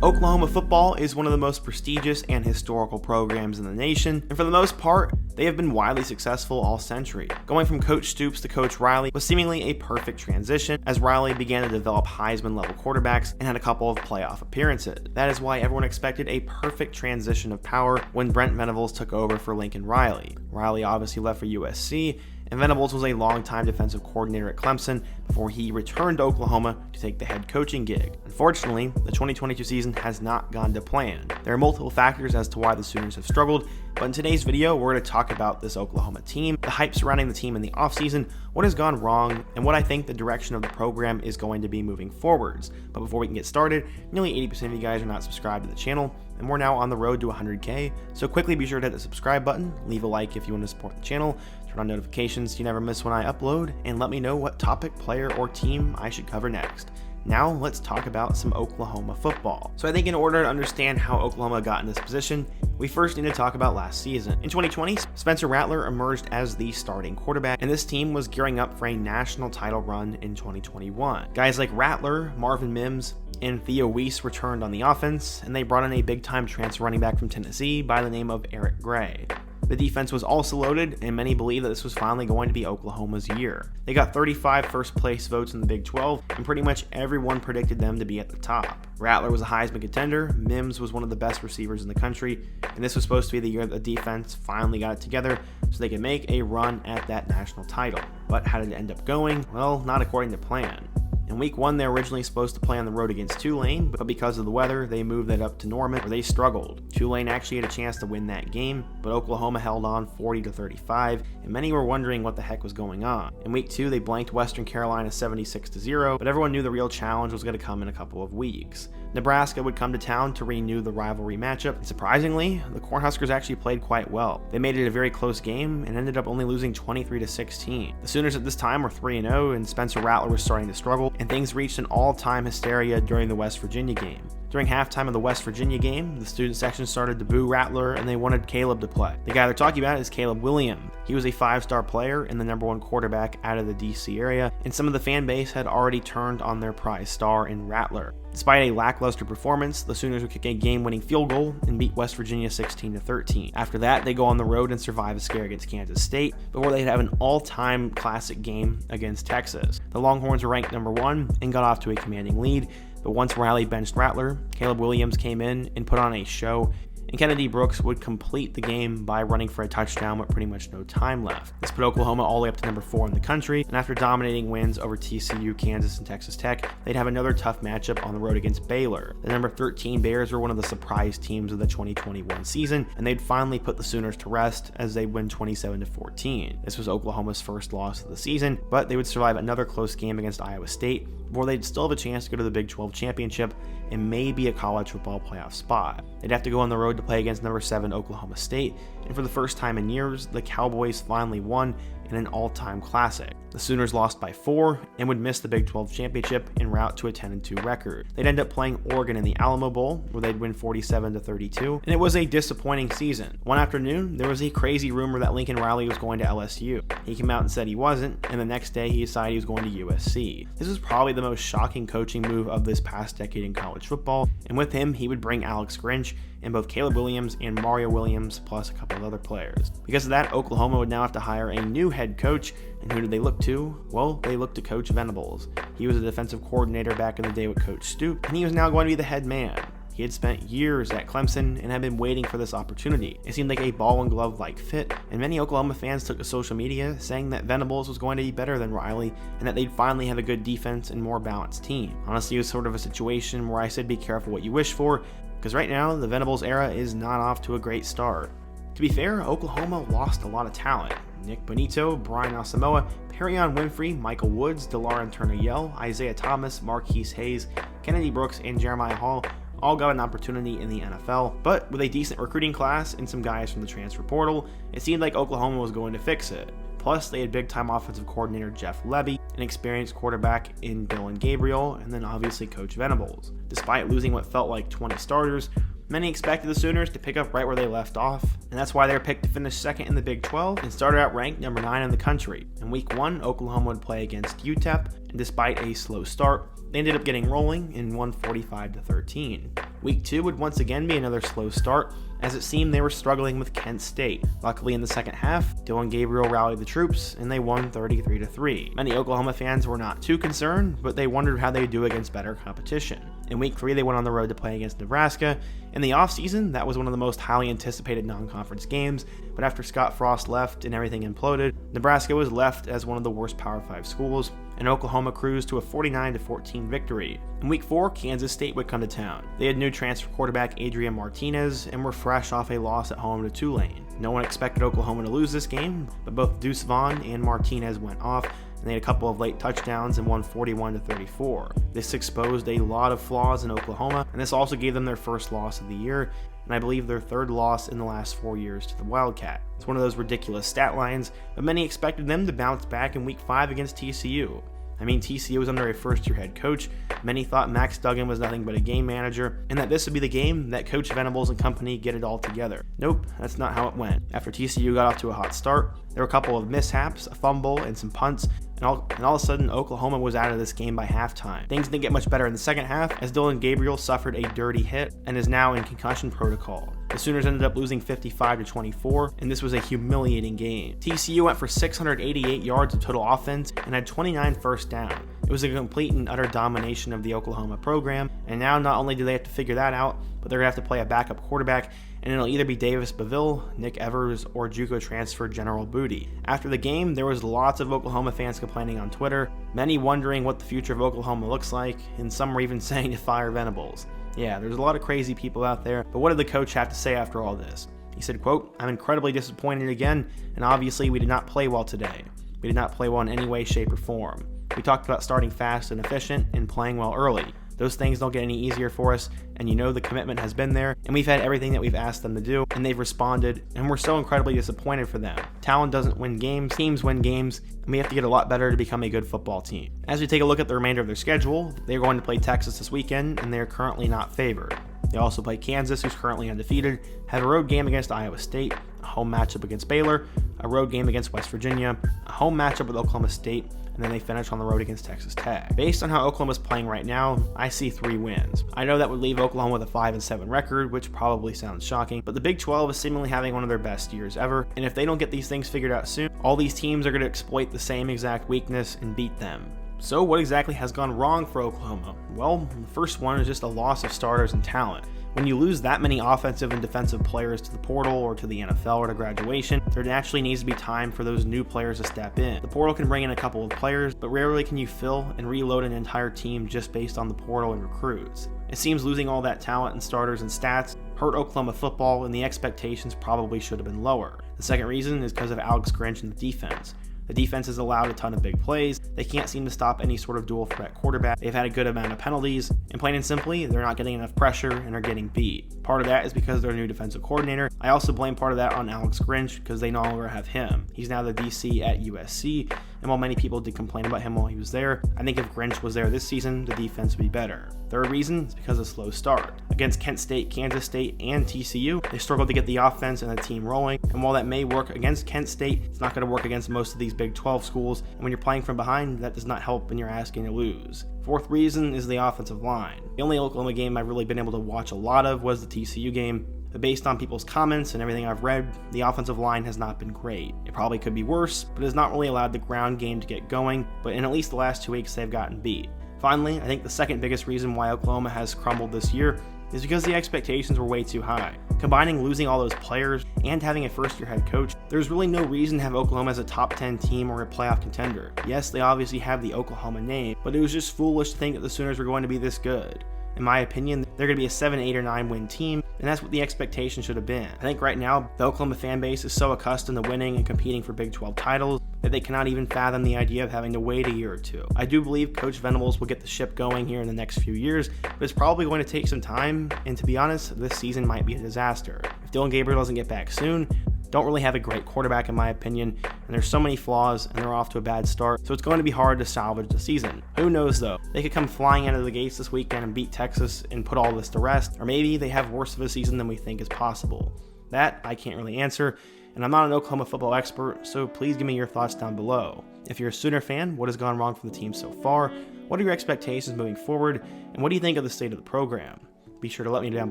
Oklahoma football is one of the most prestigious and historical programs in the nation, and for the most part, they have been widely successful all century. Going from Coach Stoops to Coach Riley was seemingly a perfect transition, as Riley began to develop Heisman-level quarterbacks and had a couple of playoff appearances. That is why everyone expected a perfect transition of power when Brent Venables took over for Lincoln Riley. Riley obviously left for USC, and Venables was a longtime defensive coordinator at Clemson before he returned to Oklahoma to take the head coaching gig. Unfortunately, the 2022 season has not gone to plan. There are multiple factors as to why the Sooners have struggled, but in today's video, we're going to talk about this Oklahoma team, the hype surrounding the team in the offseason, what has gone wrong, and what I think the direction of the program is going to be moving forwards. But before we can get started, nearly 80% of you guys are not subscribed to the channel, and we're now on the road to 100K, so quickly be sure to hit the subscribe button, leave a like if you want to support the channel, turn on notifications so you never miss when I upload, and let me know what topic, player, or team I should cover next. Now let's talk about some Oklahoma football. So I think in order to understand how Oklahoma got in this position, we first need to talk about last season. In 2020, Spencer Rattler emerged as the starting quarterback, and this team was gearing up for a national title run in 2021. Guys like Rattler, Marvin Mims, and Theo Weiss returned on the offense, and they brought in a big-time transfer running back from Tennessee by the name of Eric Gray. The defense was also loaded, and many believe that this was finally going to be Oklahoma's year. They got 35 first-place votes in the Big 12, and pretty much everyone predicted them to be at the top. Rattler was a Heisman contender, Mims was one of the best receivers in the country, and this was supposed to be the year that the defense finally got it together so they could make a run at that national title. But how did it end up going? Well, not according to plan. In week 1, they were originally supposed to play on the road against Tulane, but because of the weather, they moved that up to Norman, where they struggled. Tulane actually had a chance to win that game, but Oklahoma held on 40-35, and many were wondering what the heck was going on. In week 2, they blanked Western Carolina 76-0, but everyone knew the real challenge was going to come in a couple of weeks. Nebraska would come to town to renew the rivalry matchup, and surprisingly, the Cornhuskers actually played quite well. They made it a very close game and ended up only losing 23-16. The Sooners at this time were 3-0, and Spencer Rattler was starting to struggle, and things reached an all-time hysteria during the West Virginia game. During halftime of the West Virginia game, the student section started to boo Rattler and they wanted Caleb to play. The guy they're talking about is Caleb Williams. He was a 5-star player and the #1 quarterback out of the DC area, and some of the fan base had already turned on their prize star in Rattler. Despite a lackluster performance, the Sooners would kick a game-winning field goal and beat West Virginia 16-13. After that, they go on the road and survive a scare against Kansas State before they'd have an all-time classic game against Texas. The Longhorns were ranked #1 and got off to a commanding lead, but once Riley benched Rattler, Caleb Williams came in and put on a show, and Kennedy Brooks would complete the game by running for a touchdown with pretty much no time left. This put Oklahoma all the way up to #4 in the country, and after dominating wins over TCU, Kansas, and Texas Tech, they'd have another tough matchup on the road against Baylor. The #13 Bears were one of the surprise teams of the 2021 season, and they'd finally put the Sooners to rest as they win 27-14. This was Oklahoma's first loss of the season, but they would survive another close game against Iowa State, before they'd still have a chance to go to the Big 12 championship and maybe a college football playoff spot. They'd have to go on the road to play against #7 Oklahoma State, and for the first time in years, the Cowboys finally won in an all-time classic. The Sooners lost by 4 and would miss the Big 12 championship en route to a 10-2 record. They'd end up playing Oregon in the Alamo Bowl, where they'd win 47-32, and it was a disappointing season. One afternoon, there was a crazy rumor that Lincoln Riley was going to LSU. He came out and said he wasn't, and the next day he decided he was going to USC. This was probably the most shocking coaching move of this past decade in college football, and with him, he would bring Alex Grinch and both Caleb Williams and Mario Williams, plus a couple of other players. Because of that, Oklahoma would now have to hire a new head coach, and who did they look to? Well, they looked to Coach Venables. He was a defensive coordinator back in the day with Coach Stoops, and he was now going to be the head man. He had spent years at Clemson and had been waiting for this opportunity. It seemed like a ball and glove-like fit, and many Oklahoma fans took to social media saying that Venables was going to be better than Riley and that they'd finally have a good defense and more balanced team. Honestly, it was sort of a situation where I said be careful what you wish for, because right now, the Venables era is not off to a great start. To be fair, Oklahoma lost a lot of talent. Nick Bonito, Brian Asamoah, Perrion Winfrey, Michael Woods, DeLauren Turner-Yell, Isaiah Thomas, Marquise Hayes, Kennedy Brooks, and Jeremiah Hall all got an opportunity in the NFL, but with a decent recruiting class and some guys from the transfer portal, it seemed like Oklahoma was going to fix it. Plus, they had big-time offensive coordinator Jeff Lebby, an experienced quarterback in Dylan Gabriel, and then obviously Coach Venables. Despite losing what felt like 20 starters, many expected the Sooners to pick up right where they left off, and that's why they were picked to finish second in the Big 12 and started out ranked #9 in the country. In week 1, Oklahoma would play against UTEP, and despite a slow start, they ended up getting rolling and won 45-13. Week 2 would once again be another slow start, as it seemed they were struggling with Kent State. Luckily in the second half, Dylan Gabriel rallied the troops and they won 33-3. Many Oklahoma fans were not too concerned, but they wondered how they would do against better competition. In week 3, they went on the road to play against Nebraska. In the offseason, that was one of the most highly anticipated non-conference games, but after Scott Frost left and everything imploded, Nebraska was left as one of the worst Power 5 schools, and Oklahoma cruised to a 49-14 victory. In week 4, Kansas State would come to town. They had new transfer quarterback Adrian Martinez and were fresh off a loss at home to Tulane. No one expected Oklahoma to lose this game, but both Deuce Vaughn and Martinez went off, and they had a couple of late touchdowns and won 41-34. This exposed a lot of flaws in Oklahoma, and this also gave them their first loss of the year, and I believe their third loss in the last 4 years to the Wildcat. It's one of those ridiculous stat lines, but many expected them to bounce back in week 5 against TCU. I mean, TCU was under a first-year head coach. Many thought Max Duggan was nothing but a game manager, and that this would be the game that Coach Venables and company get it all together. Nope, that's not how it went. After TCU got off to a hot start, there were a couple of mishaps, a fumble, and some punts, and all of a sudden, Oklahoma was out of this game by halftime. Things didn't get much better in the second half, as Dylan Gabriel suffered a dirty hit and is now in concussion protocol. The Sooners ended up losing 55-24, and this was a humiliating game. TCU went for 688 yards of total offense and had 29 first down. It was a complete and utter domination of the Oklahoma program, and now not only do they have to figure that out, but they're going to have to play a backup quarterback, and it'll either be Davis Beville, Nick Evers, or JUCO transfer General Booty. After the game, there was lots of Oklahoma fans complaining on Twitter, many wondering what the future of Oklahoma looks like, and some were even saying to fire Venables. Yeah, there's a lot of crazy people out there, but what did the coach have to say after all this? He said, quote, "I'm incredibly disappointed again, and obviously we did not play well today. We did not play well in any way, shape, or form. We talked about starting fast and efficient and playing well early. Those things don't get any easier for us, and you know the commitment has been there, and we've had everything that we've asked them to do, and they've responded, and we're so incredibly disappointed for them. Talent doesn't win games, teams win games, and we have to get a lot better to become a good football team." As we take a look at the remainder of their schedule, they're going to play Texas this weekend, and they're currently not favored. They also play Kansas, who's currently undefeated, have a road game against Iowa State, a home matchup against Baylor, a road game against West Virginia, a home matchup with Oklahoma State, and then they finish on the road against Texas Tech. Based on how Oklahoma's playing right now, I see 3 wins. I know that would leave Oklahoma with a 5-7 record, which probably sounds shocking, but the Big 12 is seemingly having one of their best years ever, and if they don't get these things figured out soon, all these teams are going to exploit the same exact weakness and beat them. So what exactly has gone wrong for Oklahoma? Well, the first one is just a loss of starters and talent. When you lose that many offensive and defensive players to the portal or to the NFL or to graduation, there naturally needs to be time for those new players to step in. The portal can bring in a couple of players, but rarely can you fill and reload an entire team just based on the portal and recruits. It seems losing all that talent and starters and stats hurt Oklahoma football, and the expectations probably should have been lower. The second reason is because of Alex Grinch and the defense. The defense has allowed a ton of big plays. They can't seem to stop any sort of dual threat quarterback. They've had a good amount of penalties, and plain and simply, they're not getting enough pressure and are getting beat. Part of that is because they're a new defensive coordinator. I also blame part of that on Alex Grinch because they no longer have him. He's now the DC at USC, and while many people did complain about him while he was there, I think if Grinch was there this season, the defense would be better. Third reason is because of slow start. Against Kent State, Kansas State, and TCU, they struggled to get the offense and the team rolling, and while that may work against Kent State, it's not going to work against most of these Big 12 schools, and when you're playing from behind, that does not help when you're asking to lose. Fourth reason is the offensive line. The only Oklahoma game I've really been able to watch a lot of was the TCU game, but based on people's comments and everything I've read, the offensive line has not been great. It probably could be worse, but it has not really allowed the ground game to get going, but in at least the last 2 weeks they've gotten beat. Finally, I think the second biggest reason why Oklahoma has crumbled this year is because the expectations were way too high. Combining losing all those players and having a first-year head coach, there's really no reason to have Oklahoma as a top 10 team or a playoff contender. Yes, they obviously have the Oklahoma name, but it was just foolish to think that the Sooners were going to be this good. In my opinion, they're going to be a 7, 8, or 9 win team, and that's what the expectation should have been. I think right now, the Oklahoma fan base is so accustomed to winning and competing for Big 12 titles that they cannot even fathom the idea of having to wait a year or two. I do believe Coach Venables will get the ship going here in the next few years, but it's probably going to take some time, and to be honest, this season might be a disaster. If Dylan Gabriel doesn't get back soon, don't really have a great quarterback in my opinion, and there's so many flaws, and they're off to a bad start, so it's going to be hard to salvage the season. Who knows though? They could come flying out of the gates this weekend and beat Texas and put all this to rest, or maybe they have worse of a season than we think is possible. That I can't really answer, and I'm not an Oklahoma football expert, so please give me your thoughts down below. If you're a Sooner fan, what has gone wrong for the team so far? What are your expectations moving forward, and what do you think of the state of the program? Be sure to let me know down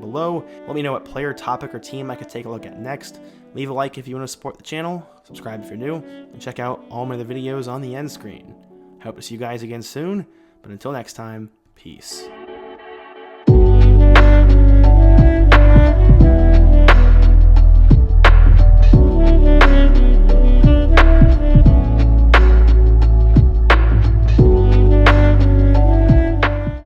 below. Let me know what player, topic, or team I could take a look at next. Leave a like if you want to support the channel, subscribe if you're new, and check out all my other videos on the end screen. I hope to see you guys again soon, but until next time, peace.